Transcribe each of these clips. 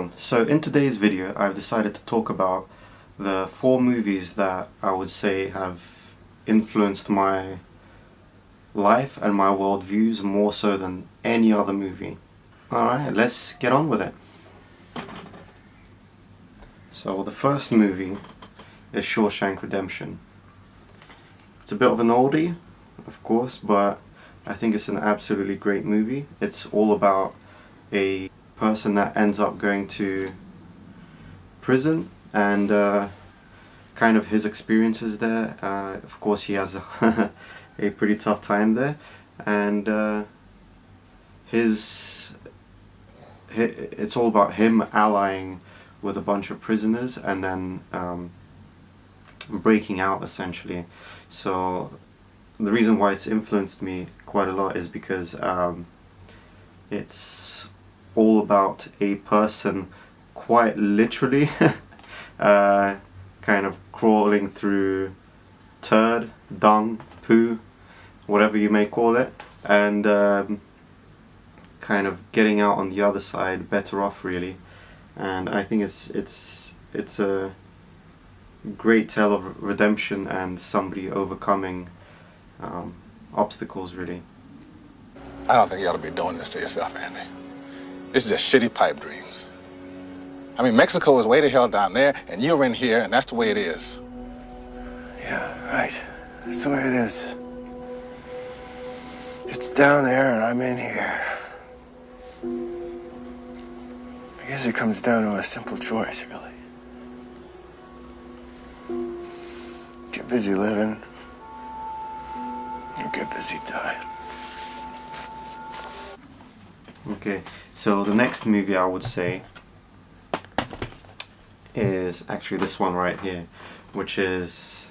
everyone, so in today's video I've decided to talk about the 4 movies that I would say have influenced my life and my worldviews more so than any other movie. Alright, let's get on with it. So the first movie is Shawshank Redemption. It's a bit of an oldie, of course, but I think it's an absolutely great movie. It's all about a person that ends up going to prison and kind of his experiences there. Of course he has a, a pretty tough time there, and it's all about him allying with a bunch of prisoners and then breaking out essentially. So the reason why it's influenced me quite a lot is because it's all about a person quite literally kind of crawling through turd, dung, poo, whatever you may call it, and kind of getting out on the other side better off really. And I think it's a great tale of redemption and somebody overcoming obstacles really. I don't think you ought to be doing this to yourself, Andy. This is just shitty pipe dreams. I mean, Mexico is way the hell down there, and you're in here, and that's the way it is. Yeah, right. That's the way it is. It's down there, and I'm in here. I guess it comes down to a simple choice, really. Get busy living, or get busy dying. Okay, so the next movie I would say is actually this one right here, which is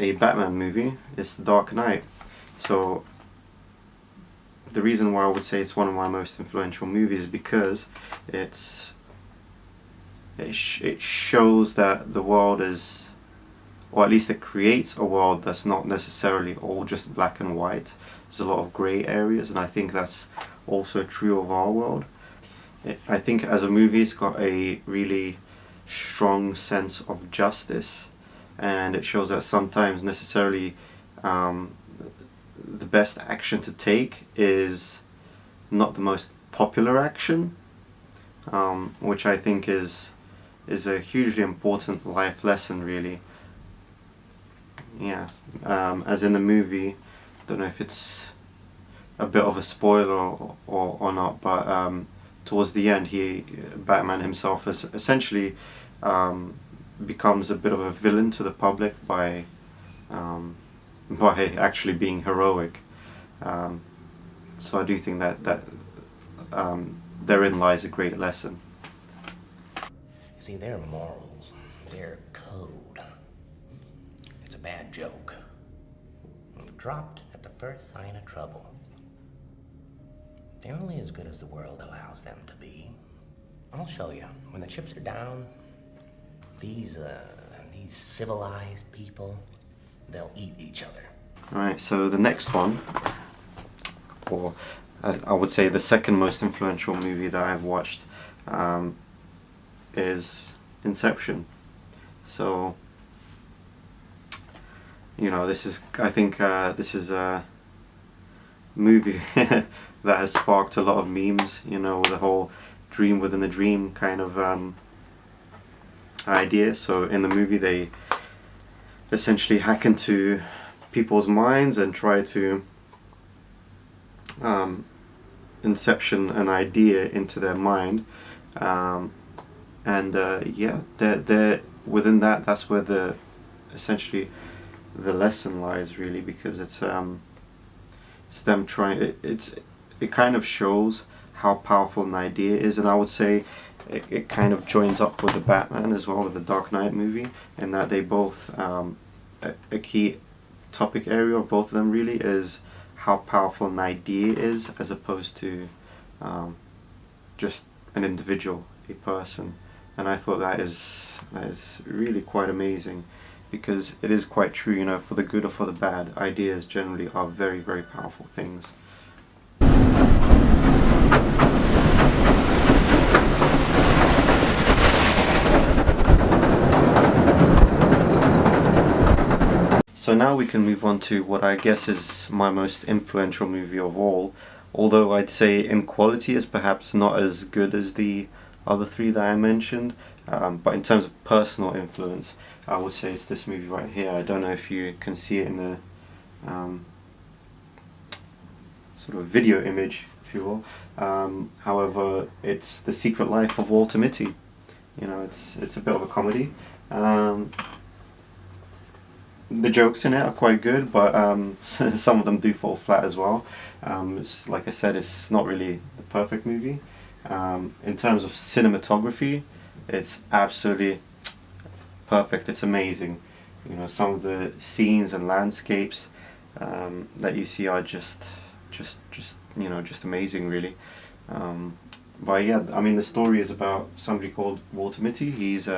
a Batman movie. It's The Dark Knight. So the reason why I would say it's one of my most influential movies is because it shows that the world is, or at least it creates a world that's not necessarily all just black and white. There's a lot of grey areas, and I think that's also true of our world. I think as a movie it's got a really strong sense of justice, and it shows that sometimes necessarily the best action to take is not the most popular action, which I think is a hugely important life lesson really. Yeah, as in the movie, don't know if it's a bit of a spoiler or not, but towards the end Batman himself is essentially becomes a bit of a villain to the public by actually being heroic. So I do think that therein lies a great lesson. See, their morals, their code, it's a bad joke. Dropped at the first sign of trouble. They're only as good as the world allows them to be. I'll show you. When the chips are down, these civilized people, they'll eat each other. Alright, so the next one, or I would say the second most influential movie that I've watched, is Inception. So, you know, I think this is a movie that has sparked a lot of memes, you know, the whole dream within a dream kind of idea. So in the movie they essentially hack into people's minds and try to inception an idea into their mind, yeah, they're within that's where essentially the lesson lies really, because it's them trying, it kind of shows how powerful an idea is, and I would say it kind of joins up with the Batman as well, with the Dark Knight movie, in that they both a key topic area of both of them really is how powerful an idea is, as opposed to just an individual, a person. And I thought that is really quite amazing, because it is quite true, you know, for the good or for the bad, ideas generally are very, very powerful things. So now we can move on to what I guess is my most influential movie of all, although I'd say in quality is perhaps not as good as the other three that I mentioned, but in terms of personal influence, I would say it's this movie right here. I don't know if you can see it in the sort of video image, if you will. However, it's The Secret Life of Walter Mitty. You know, it's a bit of a comedy. The jokes in it are quite good, but some of them do fall flat as well. It's, like I said, it's not really the perfect movie. In terms of cinematography, it's absolutely perfect. It's amazing. You know, some of the scenes and landscapes that you see are just amazing, really. But yeah, I mean, the story is about somebody called Walter Mitty. He's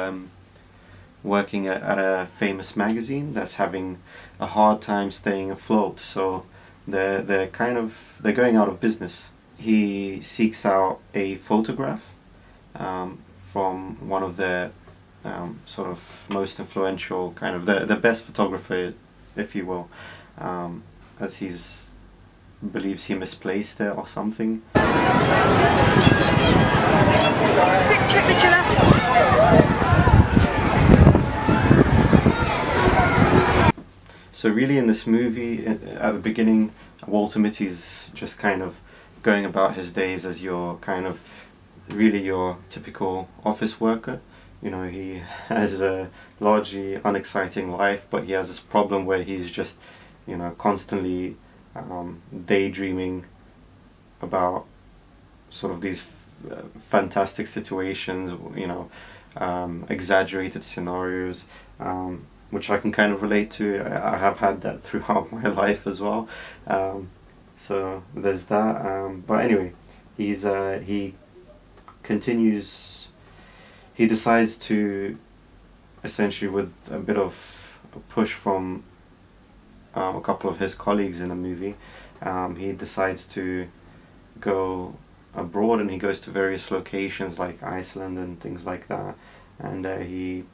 working at a famous magazine that's having a hard time staying afloat. So they're going out of business. He seeks out a photograph from one of their sort of most influential, kind of the best photographer, if you will, as he's believes he misplaced it or something. Check the gelato. So really in this movie, at the beginning, Walter Mitty's just kind of going about his days as your kind of really your typical office worker. You know, he has a largely unexciting life, but he has this problem where he's just, you know, constantly daydreaming about sort of these fantastic situations, you know, exaggerated scenarios, which I can kind of relate to. I have had that throughout my life as well. So there's that. But anyway, he continues. He decides to, essentially with a bit of a push from a couple of his colleagues in the movie, he decides to go abroad, and he goes to various locations like Iceland and things like that, and he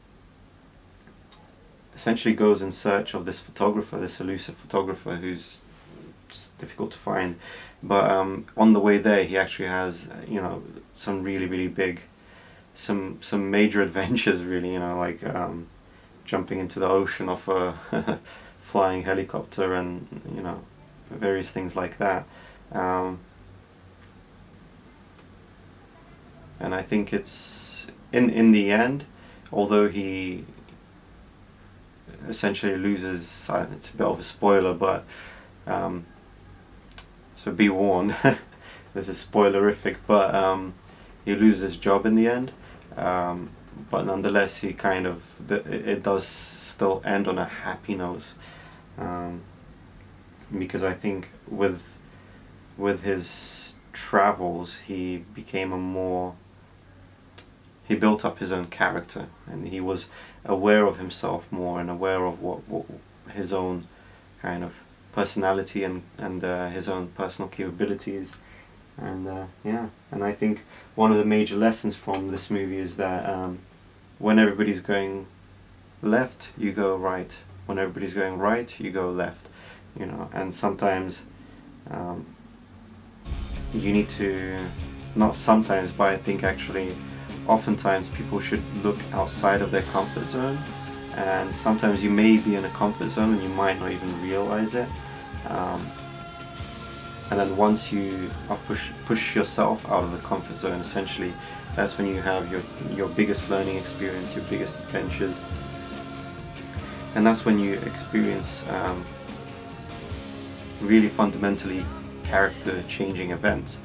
essentially goes in search of this photographer, this elusive photographer who's difficult to find. But on the way there, he actually has, you know, some really big, some major adventures, really, you know, like jumping into the ocean off a flying helicopter, and, you know, various things like that. And I think it's in the end, although he essentially loses, it's a bit of a spoiler, but so be warned, this is spoilerific, but he loses his job in the end, but nonetheless he kind of, it does still end on a happy note, because I think with his travels he became he built up his own character, and he was aware of himself more, and aware of what his own kind of personality and his own personal capabilities, and yeah, and I think one of the major lessons from this movie is that when everybody's going left, you go right. When everybody's going right, you go left. You know, and sometimes you need to, not sometimes, but I think actually oftentimes people should look outside of their comfort zone, and sometimes you may be in a comfort zone and you might not even realize it, and then once you are push yourself out of the comfort zone, essentially that's when you have your biggest learning experience, your biggest adventures, and that's when you experience really fundamentally character changing events.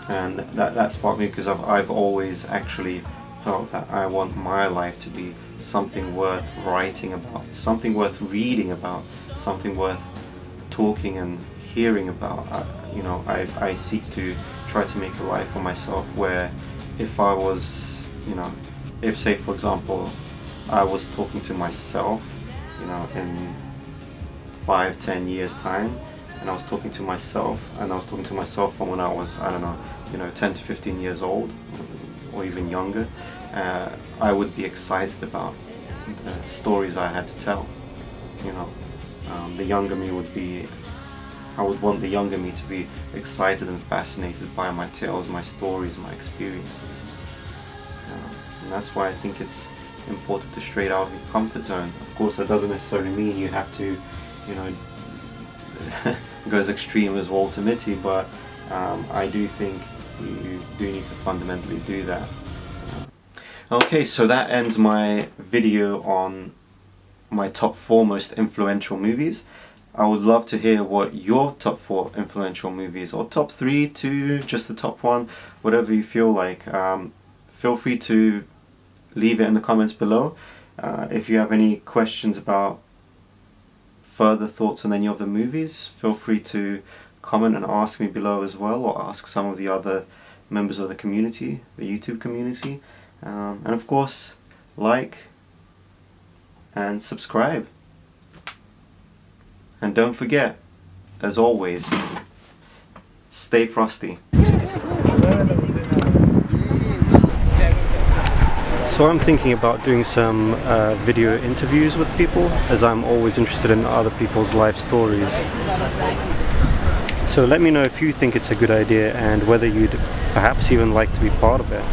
And that sparked me, because I've always actually felt that I want my life to be something worth writing about, something worth reading about, something worth talking and hearing about. I seek to try to make a life for myself where if I was, you know, if say for example I was talking to myself, you know, in 5-10 years time, and I was talking to myself, and I was talking to myself from when I was, I don't know, you know, 10 to 15 years old, or even younger, I would be excited about the stories I had to tell. You know, the younger me I would want the younger me to be excited and fascinated by my tales, my stories, my experiences. And that's why I think it's important to stray out of your comfort zone. Of course, that doesn't necessarily mean you have to, you know, go as extreme as Walter Mitty, but I do think you do need to fundamentally do that. Okay, so that ends my video on my top 4 most influential movies. I would love to hear what your top 4 influential movies, or top 3, 2, just the top 1, whatever you feel like. Feel free to leave it in the comments below. If you have any questions about further thoughts on any of the movies, feel free to comment and ask me below as well, or ask some of the other members of the community, the YouTube community. And of course, like and subscribe. And don't forget, as always, stay frosty. So I'm thinking about doing some video interviews with people, as I'm always interested in other people's life stories. So let me know if you think it's a good idea and whether you'd perhaps even like to be part of it.